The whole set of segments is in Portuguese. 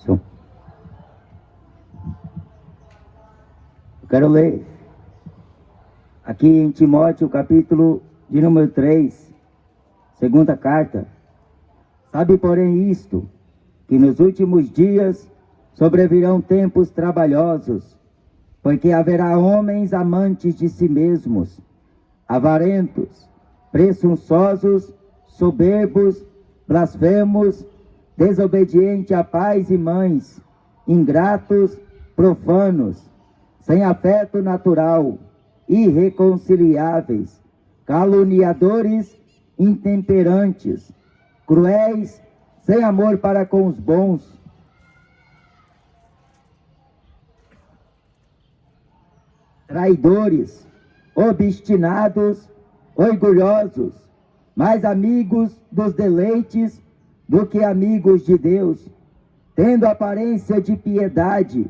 Eu quero ler aqui em Timóteo, capítulo de número 3, segunda carta. Sabe, porém, isto, que nos últimos dias sobrevirão tempos trabalhosos, porque haverá homens amantes de si mesmos, avarentos, presunçosos, soberbos, blasfemos, desobedientes a pais e mães, ingratos, profanos, sem afeto natural, irreconciliáveis, caluniadores, intemperantes, cruéis, sem amor para com os bons, traidores, obstinados, orgulhosos, mais amigos dos deleites do que amigos de Deus, tendo aparência de piedade,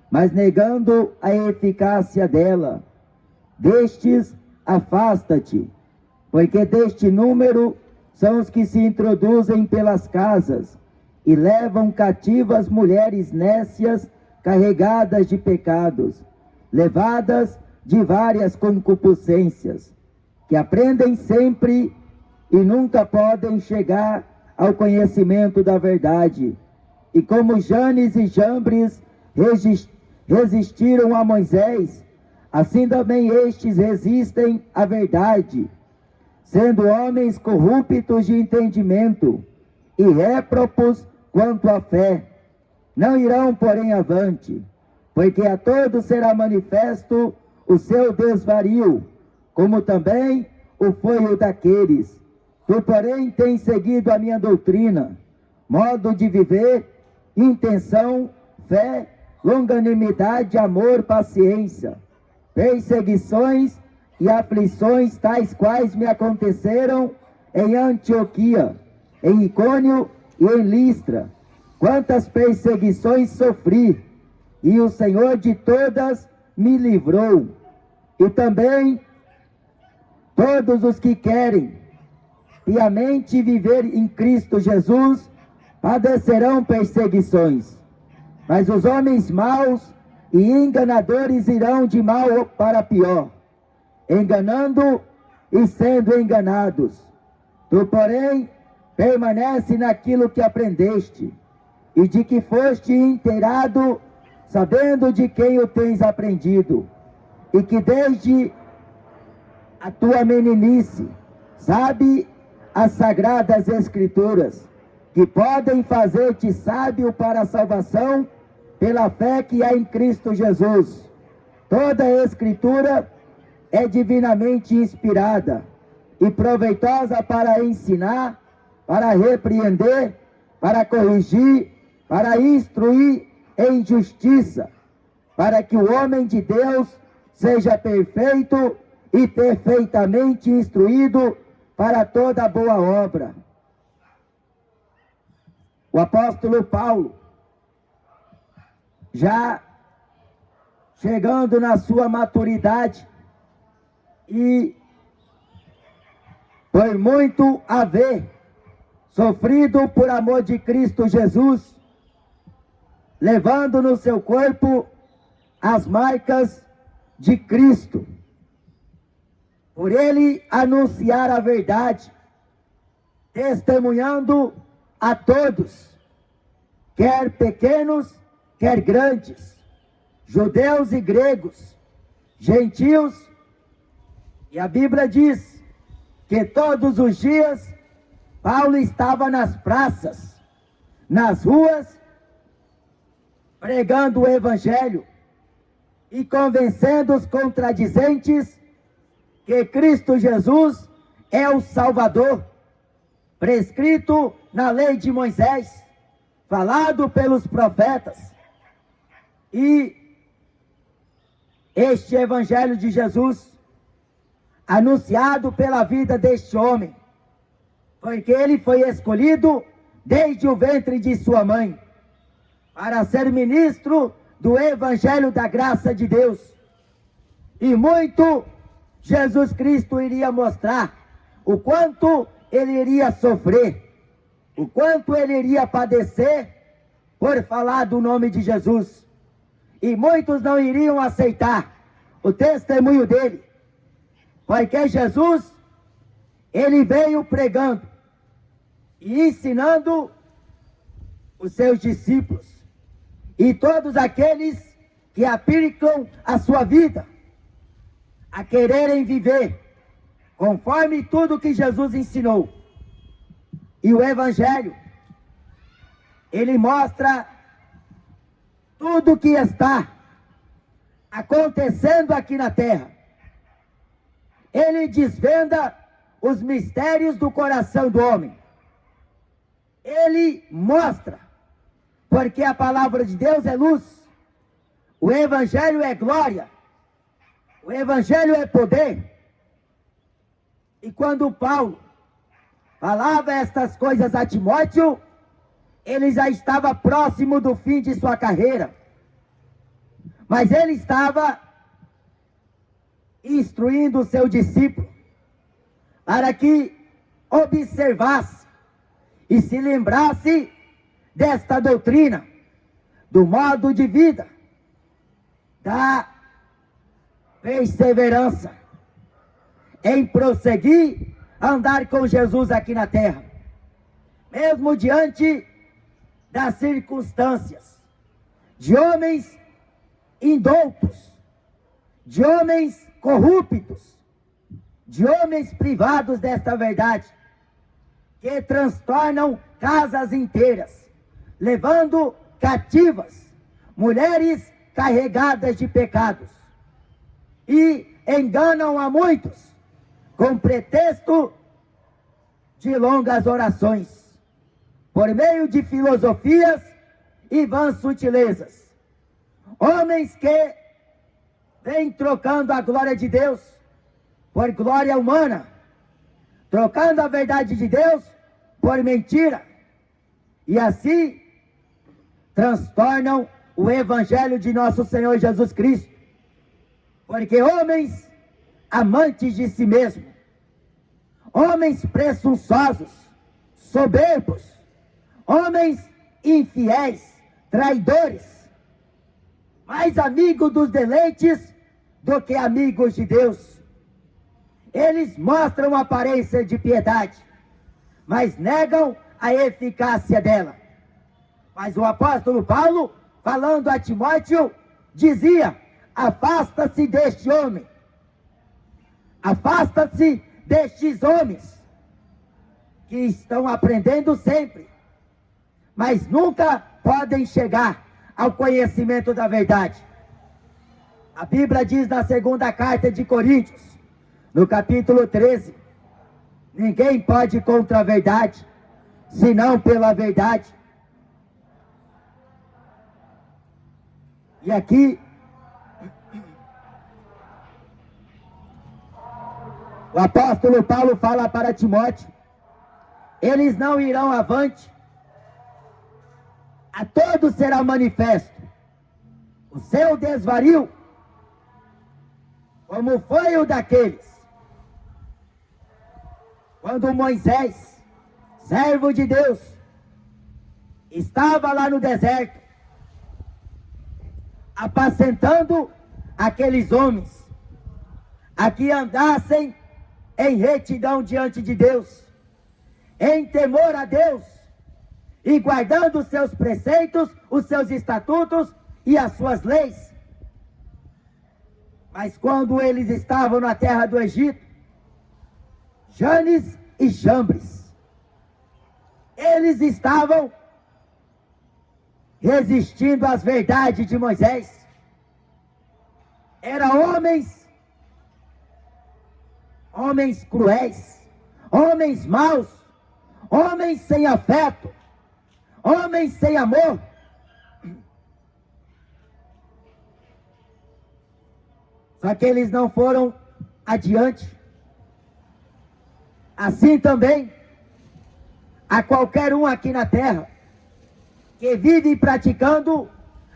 mas negando a eficácia dela. Destes afasta-te, porque deste número são os que se introduzem pelas casas e levam cativas mulheres nécias carregadas de pecados, levadas de várias concupiscências, que aprendem sempre e nunca podem chegar ao conhecimento da verdade. E como Janes e Jambres resistiram a Moisés, assim também estes resistem à verdade, sendo homens corruptos de entendimento e réprobos quanto à fé. Não irão, porém, avante, porque a todos será manifesto o seu desvario, como também o foi o daqueles. Tu, porém, tens seguido a minha doutrina, modo de viver, intenção, fé, longanimidade, amor, paciência, perseguições e aflições tais quais me aconteceram em Antioquia, em Icônio e em Listra. Quantas perseguições sofri, e o Senhor de todas me livrou. E também todos os que querem piamente viver em Cristo Jesus padecerão perseguições. Mas os homens maus e enganadores irão de mal para pior, enganando e sendo enganados. Tu, porém, permanece naquilo que aprendeste e de que foste inteirado, sabendo de quem o tens aprendido, e que desde a tua meninice sabe as sagradas escrituras, que podem fazer-te sábio para a salvação pela fé que há em Cristo Jesus. Toda a escritura é divinamente inspirada e proveitosa para ensinar, para repreender, para corrigir, para instruir em justiça, para que o homem de Deus seja perfeito e perfeitamente instruído para toda boa obra. O apóstolo Paulo, já chegando na sua maturidade e por muito haver sofrido por amor de Cristo Jesus, levando no seu corpo as marcas de Cristo, por ele anunciar a verdade, testemunhando a todos, quer pequenos, quer grandes, judeus e gregos, gentios, e a Bíblia diz que todos os dias Paulo estava nas praças, nas ruas, pregando o Evangelho e convencendo os contradizentes que Cristo Jesus é o Salvador, prescrito na lei de Moisés, falado pelos profetas. E este Evangelho de Jesus, anunciado pela vida deste homem, porque ele foi escolhido desde o ventre de sua mãe, para ser ministro do Evangelho da graça de Deus. E muito Jesus Cristo iria mostrar o quanto ele iria sofrer, o quanto ele iria padecer por falar do nome de Jesus. E muitos não iriam aceitar o testemunho dele, porque Jesus, ele veio pregando e ensinando os seus discípulos e todos aqueles que aplicam a sua vida a quererem viver conforme tudo que Jesus ensinou. E o Evangelho, ele mostra tudo o que está acontecendo aqui na terra. Ele desvenda os mistérios do coração do homem. Ele mostra, porque a palavra de Deus é luz, o Evangelho é glória, o Evangelho é poder. E quando Paulo falava estas coisas a Timóteo, ele já estava próximo do fim de sua carreira, mas ele estava instruindo o seu discípulo para que observasse e se lembrasse desta doutrina, do modo de vida, da perseverança em prosseguir a andar com Jesus aqui na terra, mesmo diante das circunstâncias, de homens indoutos, de homens corruptos, de homens privados desta verdade, que transtornam casas inteiras, levando cativas mulheres carregadas de pecados, e enganam a muitos com pretexto de longas orações, por meio de filosofias e vãs sutilezas. Homens que vêm trocando a glória de Deus por glória humana, trocando a verdade de Deus por mentira, e assim transtornam o Evangelho de nosso Senhor Jesus Cristo, porque homens amantes de si mesmo, homens presunçosos, soberbos, homens infiéis, traidores, mais amigos dos deleites do que amigos de Deus. Eles mostram aparência de piedade, mas negam a eficácia dela. Mas o apóstolo Paulo, falando a Timóteo, dizia: afasta-se deste homem, afasta-se destes homens que estão aprendendo sempre, mas nunca podem chegar ao conhecimento da verdade. A Bíblia diz na segunda carta de Coríntios, no capítulo 13, ninguém pode ir contra a verdade, senão pela verdade. E aqui, o apóstolo Paulo fala para Timóteo: eles não irão avante, a todos será manifesto o seu desvario, como foi o daqueles, quando Moisés, servo de Deus, estava lá no deserto, apacentando aqueles homens, a que andassem em retidão diante de Deus, em temor a Deus, e guardando os seus preceitos, os seus estatutos e as suas leis. Mas quando eles estavam na terra do Egito, Janes e Jambres, eles estavam resistindo às verdades de Moisés. Eram homens cruéis, homens maus, homens sem afeto, homens sem amor. Só que eles não foram adiante. Assim também, a qualquer um aqui na terra que vive praticando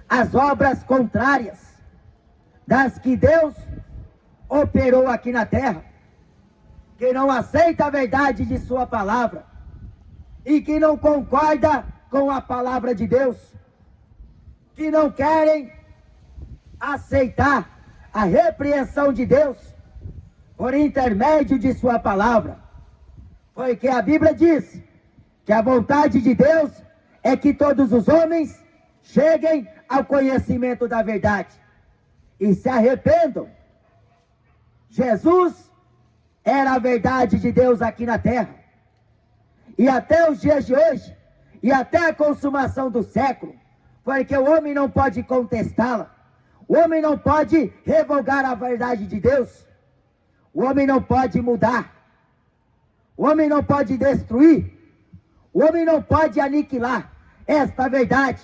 as obras contrárias das que Deus operou aqui na terra, que não aceita a verdade de sua palavra e que não concorda com a palavra de Deus, que não querem aceitar a repreensão de Deus por intermédio de sua palavra. Porque a Bíblia diz que a vontade de Deus é que todos os homens cheguem ao conhecimento da verdade e se arrependam. Jesus era a verdade de Deus aqui na terra. E até os dias de hoje, e até a consumação do século, porque o homem não pode contestá-la, o homem não pode revogar a verdade de Deus, o homem não pode mudar, o homem não pode destruir, o homem não pode aniquilar esta verdade,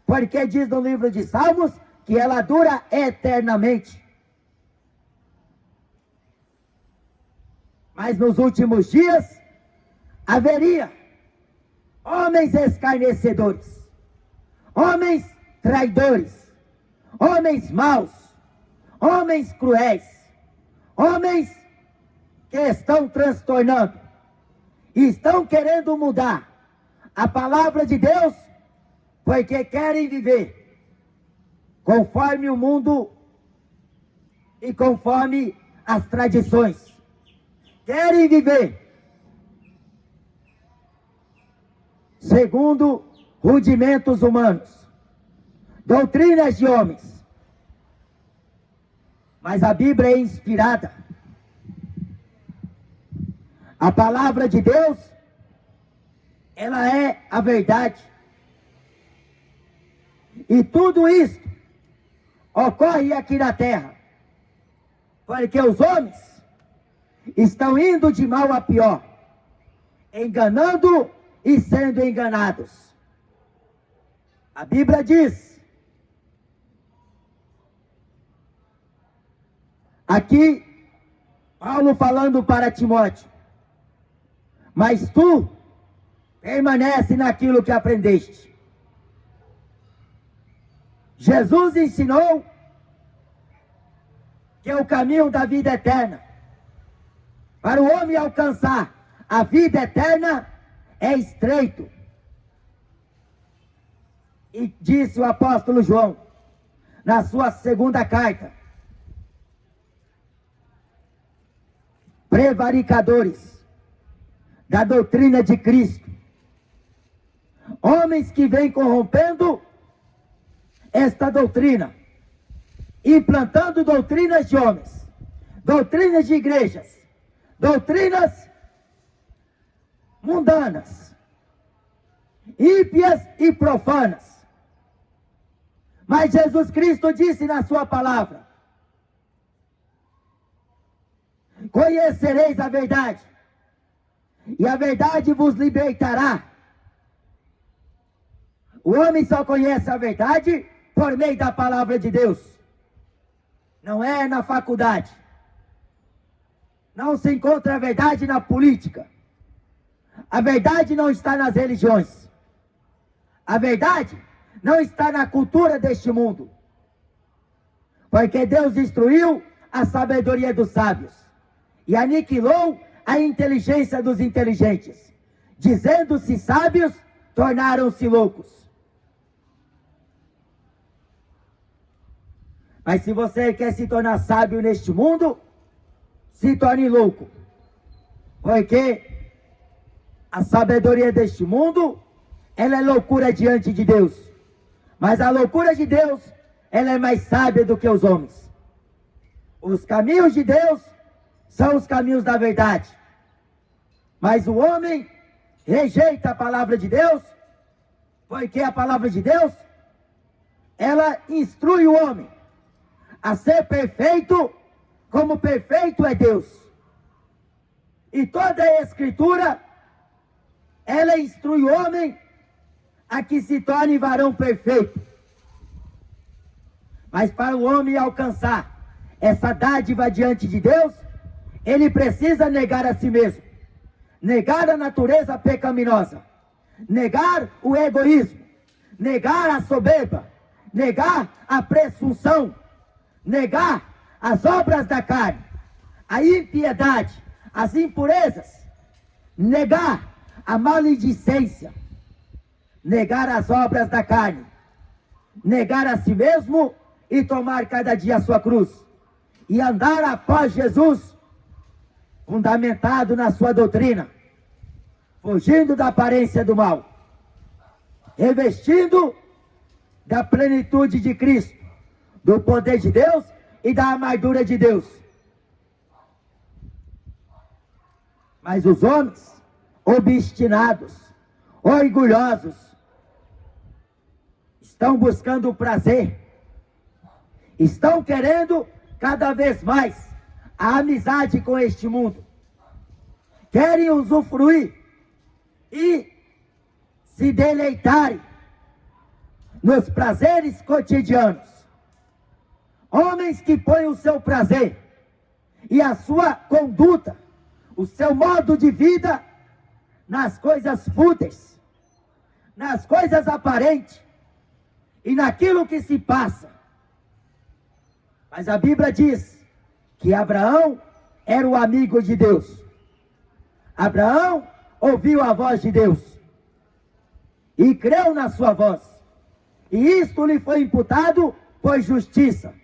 porque diz no livro de Salmos que ela dura eternamente. Mas nos últimos dias haveria homens escarnecedores, homens traidores, homens maus, homens cruéis, homens que estão transtornando e estão querendo mudar a palavra de Deus, porque querem viver conforme o mundo e conforme as tradições. Querem viver segundo rudimentos humanos, doutrinas de homens. Mas a Bíblia é inspirada. A palavra de Deus, ela é a verdade. E tudo isso ocorre aqui na terra, porque os homens estão indo de mal a pior, enganando e sendo enganados. A Bíblia diz, aqui, Paulo falando para Timóteo: mas tu permanece naquilo que aprendeste. Jesus ensinou que é o caminho da vida eterna. Para o homem alcançar a vida eterna é estreito. E disse o apóstolo João, na sua segunda carta: prevaricadores da doutrina de Cristo, homens que vêm corrompendo esta doutrina, implantando doutrinas de homens, doutrinas de igrejas, doutrinas mundanas, ímpias e profanas. Mas Jesus Cristo disse na sua palavra: conhecereis a verdade, e a verdade vos libertará. O homem só conhece a verdade por meio da palavra de Deus. Não é na faculdade. Não se encontra a verdade na política. A verdade não está nas religiões. A verdade não está na cultura deste mundo. Porque Deus destruiu a sabedoria dos sábios e aniquilou a inteligência dos inteligentes. Dizendo-se sábios, tornaram-se loucos. Mas se você quer se tornar sábio neste mundo, se torne louco. Porque a sabedoria deste mundo, ela é loucura diante de Deus. Mas a loucura de Deus, ela é mais sábia do que os homens. Os caminhos de Deus são os caminhos da verdade. Mas o homem rejeita a palavra de Deus, porque a palavra de Deus, ela instrui o homem a ser perfeito, como perfeito é Deus. E toda a Escritura, ela instrui o homem a que se torne varão perfeito. Mas para o homem alcançar essa dádiva diante de Deus, ele precisa negar a si mesmo, negar a natureza pecaminosa, negar o egoísmo, negar a soberba, negar a presunção, negar as obras da carne, a impiedade, as impurezas, negar a maledicência, negar as obras da carne, negar a si mesmo e tomar cada dia a sua cruz. E andar após Jesus, fundamentado na sua doutrina, fugindo da aparência do mal, revestindo da plenitude de Cristo, do poder de Deus e da armadura de Deus. Mas os homens obstinados, orgulhosos, estão buscando o prazer, estão querendo cada vez mais a amizade com este mundo, querem usufruir e se deleitarem nos prazeres cotidianos. Homens que põem o seu prazer e a sua conduta, o seu modo de vida nas coisas fúteis, nas coisas aparentes e naquilo que se passa. Mas a Bíblia diz que Abraão era o amigo de Deus. Abraão ouviu a voz de Deus e creu na sua voz, e isto lhe foi imputado por justiça.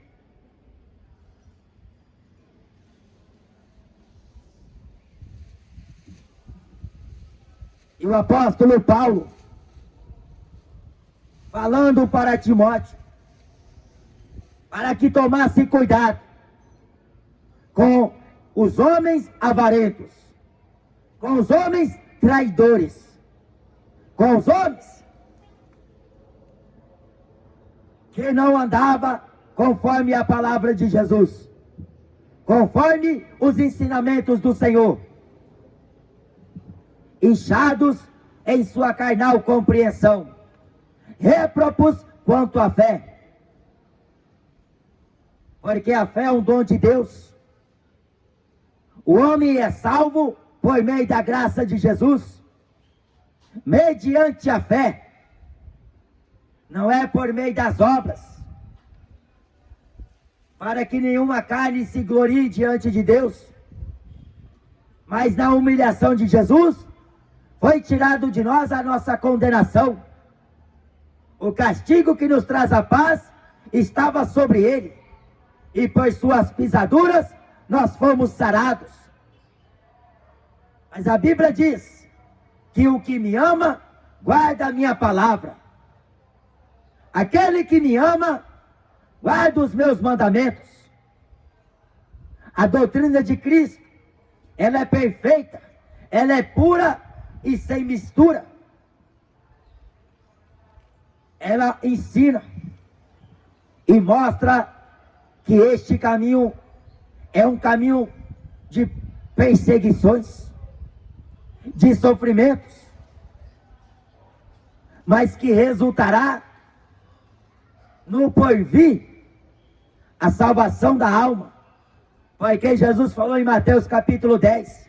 E o apóstolo Paulo, falando para Timóteo, para que tomasse cuidado com os homens avarentos, com os homens traidores, com os homens que não andava conforme a palavra de Jesus, conforme os ensinamentos do Senhor, inchados em sua carnal compreensão, réprobos quanto à fé, porque a fé é um dom de Deus. O homem é salvo por meio da graça de Jesus, mediante a fé, não é por meio das obras, para que nenhuma carne se glorie diante de Deus. Mas na humilhação de Jesus, foi tirado de nós a nossa condenação. O castigo que nos traz a paz estava sobre ele, e por suas pisaduras nós fomos sarados. Mas a Bíblia diz que o que me ama, guarda a minha palavra. Aquele que me ama, guarda os meus mandamentos. A doutrina de Cristo, ela é perfeita, ela é pura e sem mistura. Ela ensina e mostra que este caminho é um caminho de perseguições, de sofrimentos, mas que resultará no porvir a salvação da alma, porque Jesus falou em Mateus capítulo 10,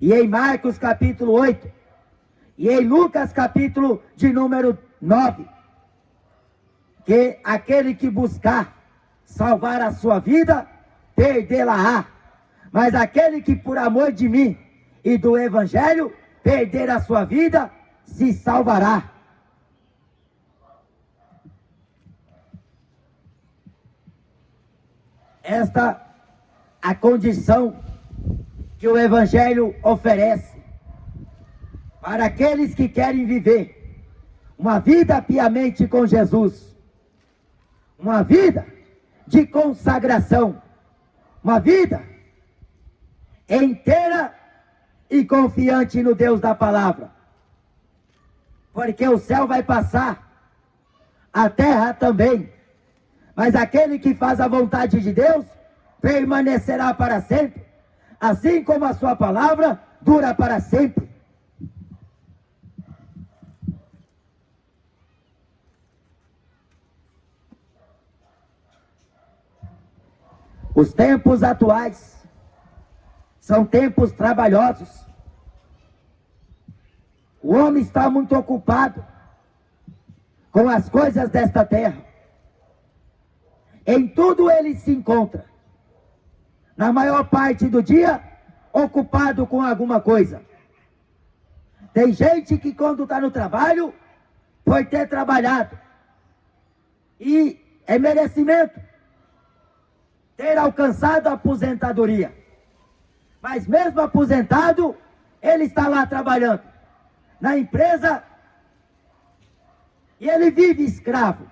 e em Marcos capítulo 8, e em Lucas capítulo de número 9, que aquele que buscar salvar a sua vida, perdê-la-á, mas aquele que por amor de mim e do Evangelho perder a sua vida, se salvará. Esta a condição que o Evangelho oferece para aqueles que querem viver uma vida piamente com Jesus, uma vida de consagração, uma vida inteira e confiante no Deus da palavra, porque o céu vai passar, a terra também, mas aquele que faz a vontade de Deus permanecerá para sempre, assim como a sua palavra dura para sempre. Os tempos atuais são tempos trabalhosos. O homem está muito ocupado com as coisas desta terra. Em tudo ele se encontra, na maior parte do dia, ocupado com alguma coisa. Tem gente que quando está no trabalho, por ter trabalhado, e é merecimento ter alcançado a aposentadoria. Mas mesmo aposentado, ele está lá trabalhando na empresa e ele vive escravo.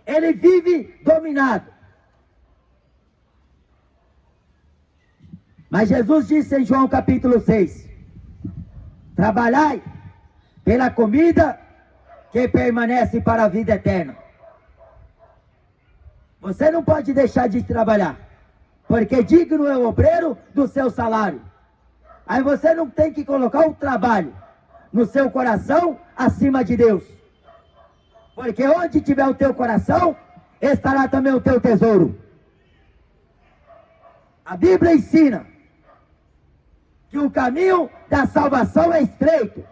Ele vive dominado. Mas Jesus disse em João capítulo 6, trabalhai pela comida que permanece para a vida eterna. Você não pode deixar de trabalhar, porque digno é o obreiro do seu salário. Aí você não tem que colocar o trabalho no seu coração acima de Deus. Porque onde tiver o teu coração, estará também o teu tesouro. A Bíblia ensina que o caminho da salvação é estreito.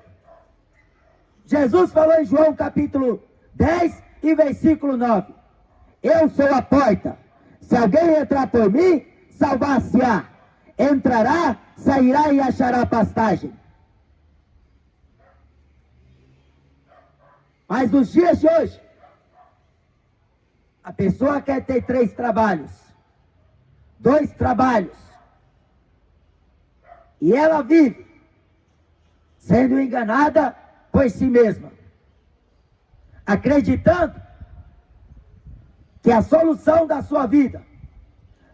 Jesus falou em João capítulo 10 e versículo 9. Eu sou a porta. Se alguém entrar por mim, salvar-se-á. Entrará, sairá e achará pastagem. Mas nos dias de hoje, a pessoa quer ter 3 trabalhos, 2 trabalhos, e ela vive sendo enganada por si mesma, acreditando que a solução da sua vida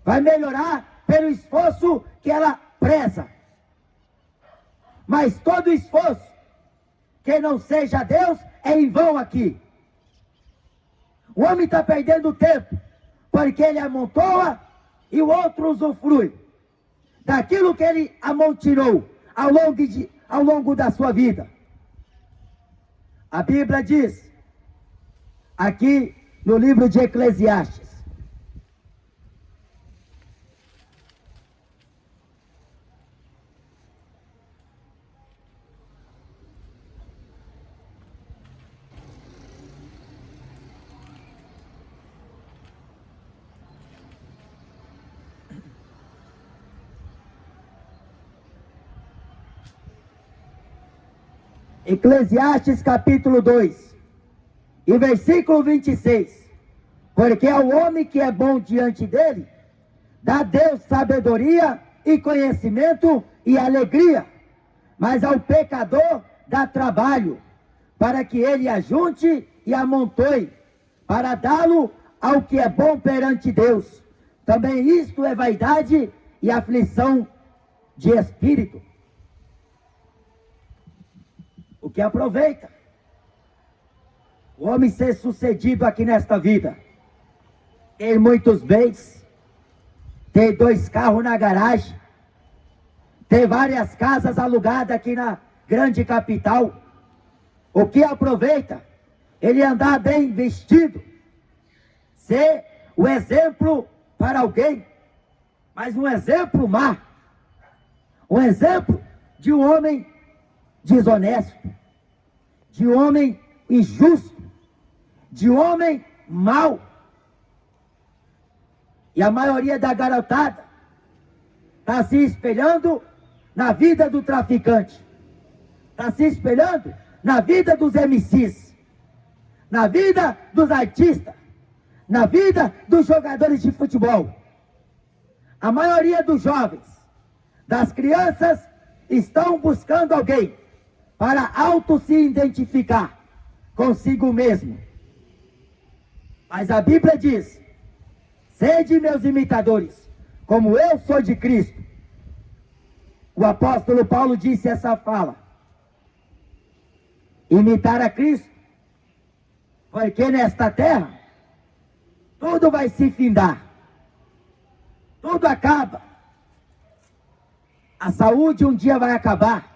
vai melhorar pelo esforço que ela preza. Mas todo esforço que não seja Deus é em vão aqui. O homem está perdendo tempo, porque ele amontoa e o outro usufrui daquilo que ele amontinou ao longo da sua vida. A Bíblia diz, aqui no livro de Eclesiastes, Eclesiastes capítulo 2, e versículo 26. Porque ao homem que é bom diante dele, dá Deus sabedoria e conhecimento e alegria. Mas ao pecador dá trabalho, para que ele ajunte e amontoe, para dá-lo ao que é bom perante Deus. Também isto é vaidade e aflição de espírito. O que aproveita o homem ser sucedido aqui nesta vida, ter muitos bens, ter 2 carros na garagem, ter várias casas alugadas aqui na grande capital. O que aproveita? Ele andar bem vestido, ser o exemplo para alguém, mas um exemplo má, um exemplo de um homem desonesto, de um homem injusto, de um homem mau. E a maioria da garotada está se espelhando na vida do traficante, está se espelhando na vida dos MCs, na vida dos artistas, na vida dos jogadores de futebol. A maioria dos jovens, das crianças, estão buscando alguém para auto se identificar consigo mesmo. Mas a Bíblia diz, sede meus imitadores, como eu sou de Cristo. O apóstolo Paulo disse essa fala, imitar a Cristo, porque nesta terra, tudo vai se findar, tudo acaba. A saúde um dia vai acabar,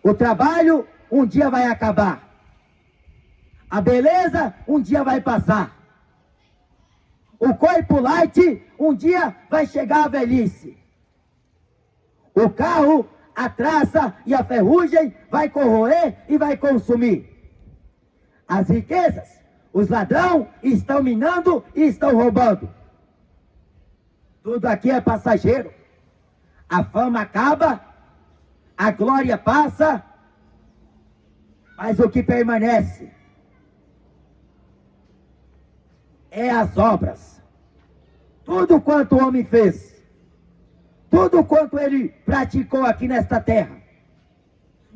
o trabalho um dia vai acabar, a beleza um dia vai passar, o corpo light um dia vai chegar à velhice, o carro, a traça e a ferrugem vai corroer e vai consumir. As riquezas, os ladrões estão minando e estão roubando. Tudo aqui é passageiro. A fama acaba, a glória passa, mas o que permanece é as obras. Tudo quanto o homem fez, tudo quanto ele praticou aqui nesta terra,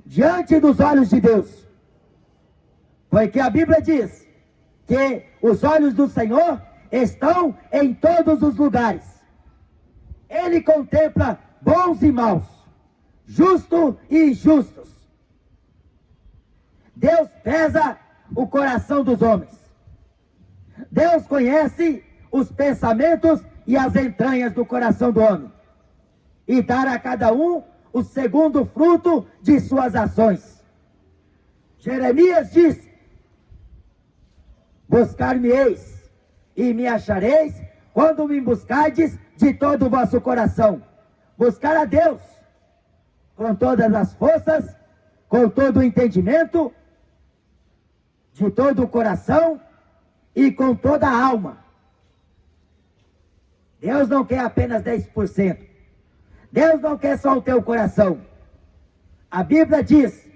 diante dos olhos de Deus. Porque a Bíblia diz que os olhos do Senhor estão em todos os lugares. Ele contempla bons e maus, justos e injustos. Deus pesa o coração dos homens. Deus conhece os pensamentos e as entranhas do coração do homem, e dar a cada um o segundo fruto de suas ações. Jeremias disse: buscar-me-eis e me achareis quando me buscardes de todo o vosso coração. Buscar a Deus com todas as forças, com todo o entendimento, de todo o coração e com toda a alma. Deus não quer apenas 10%. Deus não quer só o teu coração. A Bíblia diz: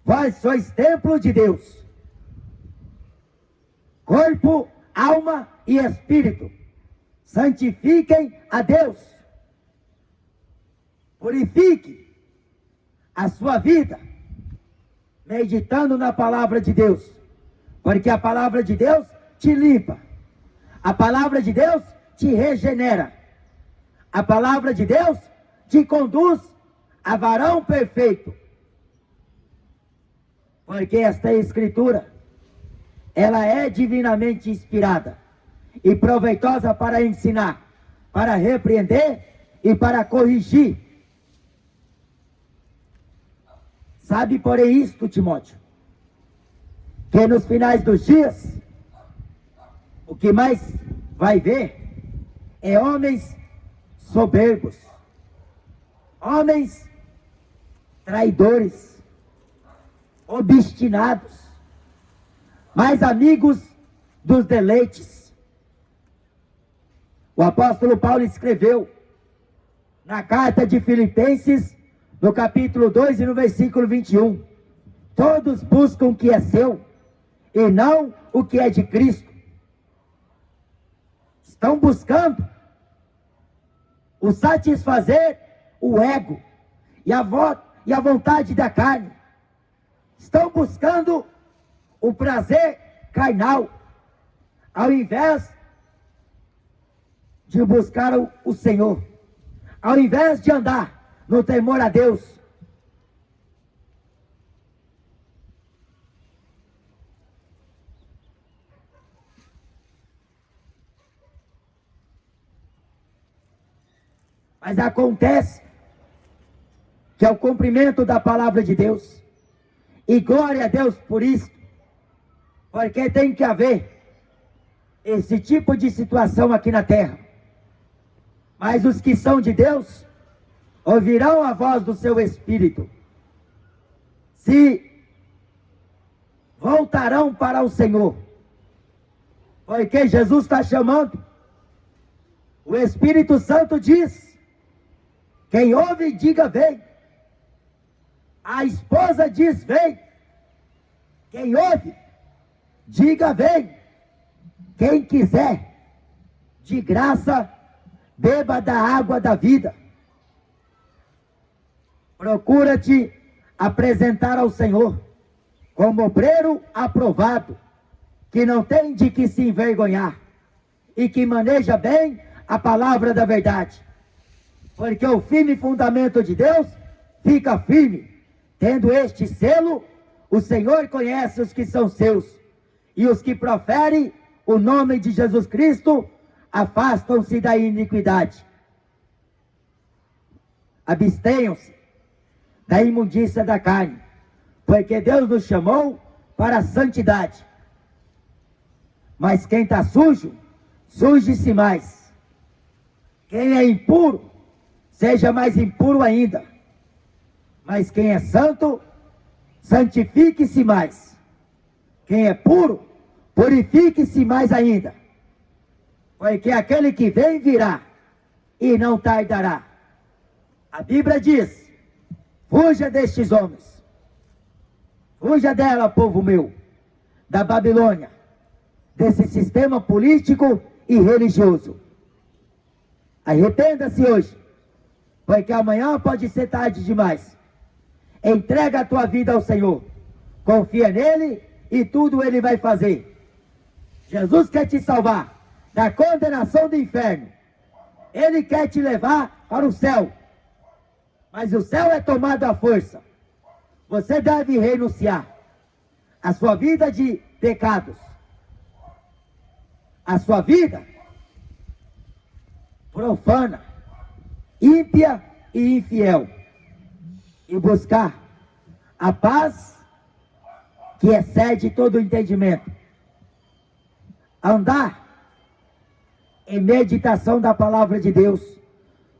vós sois templo de Deus. Corpo, alma e espírito. Santifiquem a Deus. Purifique a sua vida, meditando na palavra de Deus. Porque a palavra de Deus te limpa. A palavra de Deus te regenera. A palavra de Deus te conduz a varão perfeito. Porque esta escritura, ela é divinamente inspirada e proveitosa para ensinar, para repreender e para corrigir. Sabe, porém, isto, Timóteo, que nos finais dos dias, o que mais vai ver é homens soberbos, homens traidores, obstinados, mais amigos dos deleites. O apóstolo Paulo escreveu na carta de Filipenses, no capítulo 2 e no versículo 21, todos buscam o que é seu e não o que é de Cristo. Estão buscando o satisfazer o ego e a vontade da carne. Estão buscando o prazer carnal, ao invés de buscar o Senhor, ao invés de andar no temor a Deus. Mas acontece que é o cumprimento da palavra de Deus, e glória a Deus por isso, porque tem que haver esse tipo de situação aqui na terra. Mas os que são de Deus ouvirão a voz do seu Espírito, se voltarão para o Senhor, porque Jesus está chamando. O Espírito Santo diz: quem ouve, diga vem. A esposa diz vem. Quem ouve, diga vem. Quem quiser, de graça, beba da água da vida. Procura-te apresentar ao Senhor como obreiro aprovado, que não tem de que se envergonhar e que maneja bem a palavra da verdade. Porque o firme fundamento de Deus fica firme. Tendo este selo, o Senhor conhece os que são seus, e os que proferem o nome de Jesus Cristo afastam-se da iniquidade. Abstenham-se da imundícia da carne, porque Deus nos chamou para a santidade. Mas quem está sujo, suje-se mais. Quem é impuro, seja mais impuro ainda. Mas quem é santo, santifique-se mais. Quem é puro, purifique-se mais ainda. Porque aquele que vem virá e não tardará. A Bíblia diz: fuja destes homens. Fuja dela, povo meu, da Babilônia. desse sistema político e religioso. Arrependa-se hoje, porque amanhã pode ser tarde demais. Entrega a tua vida ao Senhor, confia nele e tudo ele vai fazer. Jesus quer te salvar da condenação do inferno. Ele quer te levar para o céu, mas o céu é tomado à força. Você deve renunciar à sua vida de pecados, a sua vida profana, ímpia e infiel, e buscar a paz que excede todo o entendimento. Andar em meditação da palavra de Deus,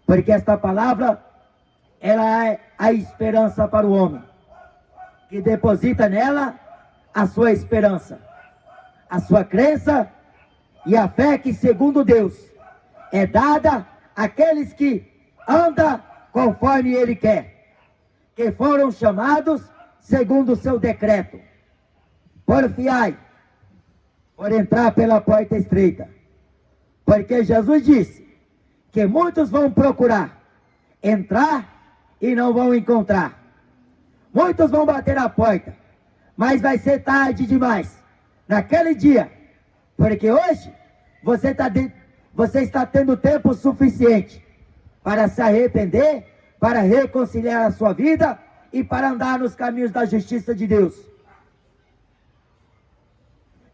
porque esta palavra, ela é a esperança para o homem, que deposita nela a sua esperança, a sua crença e a fé que, segundo Deus, é dada àqueles que andam conforme Ele quer, que foram chamados segundo o seu decreto. Porfiai, por entrar pela porta estreita, porque Jesus disse que muitos vão procurar entrar e não vão encontrar. Muitos vão bater a porta, mas vai ser tarde demais naquele dia, porque hoje você está tendo tempo suficiente para se arrepender, para reconciliar a sua vida e para andar nos caminhos da justiça de Deus.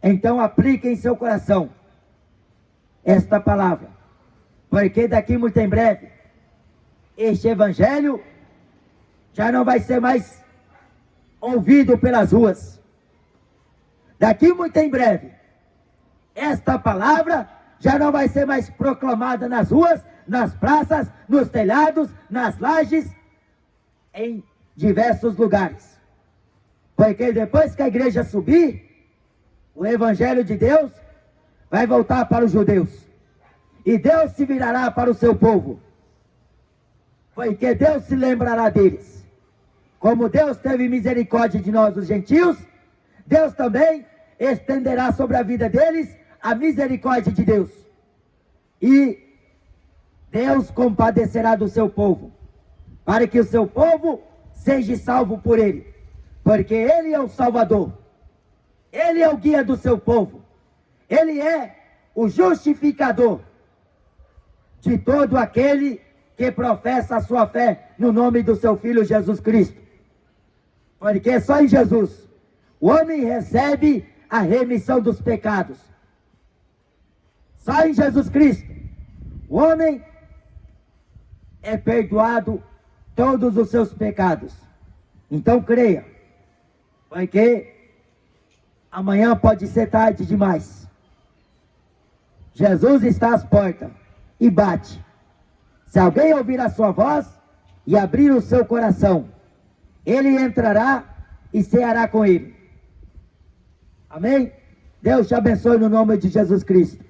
Então aplique em seu coração esta palavra, porque daqui muito em breve este evangelho já não vai ser mais ouvido pelas ruas. Daqui muito em breve esta palavra já não vai ser mais proclamada nas ruas, nas praças, nos telhados, nas lajes, em diversos lugares. Porque depois que a igreja subir, o evangelho de Deus vai voltar para os judeus. E Deus se virará para o seu povo. Porque Deus se lembrará deles. Como Deus teve misericórdia de nós, os gentios, Deus também estenderá sobre a vida deles a misericórdia de Deus. E Deus compadecerá do seu povo, para que o seu povo seja salvo por Ele. Porque Ele é o Salvador. Ele é o guia do seu povo. Ele é o justificador de todo aquele que professa a sua fé no nome do seu Filho Jesus Cristo. Porque só em Jesus o homem recebe a remissão dos pecados. Só em Jesus Cristo o homem é perdoado todos os seus pecados. Então creia, porque amanhã pode ser tarde demais. Jesus está às portas e bate. Se alguém ouvir a sua voz e abrir o seu coração, ele entrará e ceará com ele. Amém? Deus te abençoe no nome de Jesus Cristo.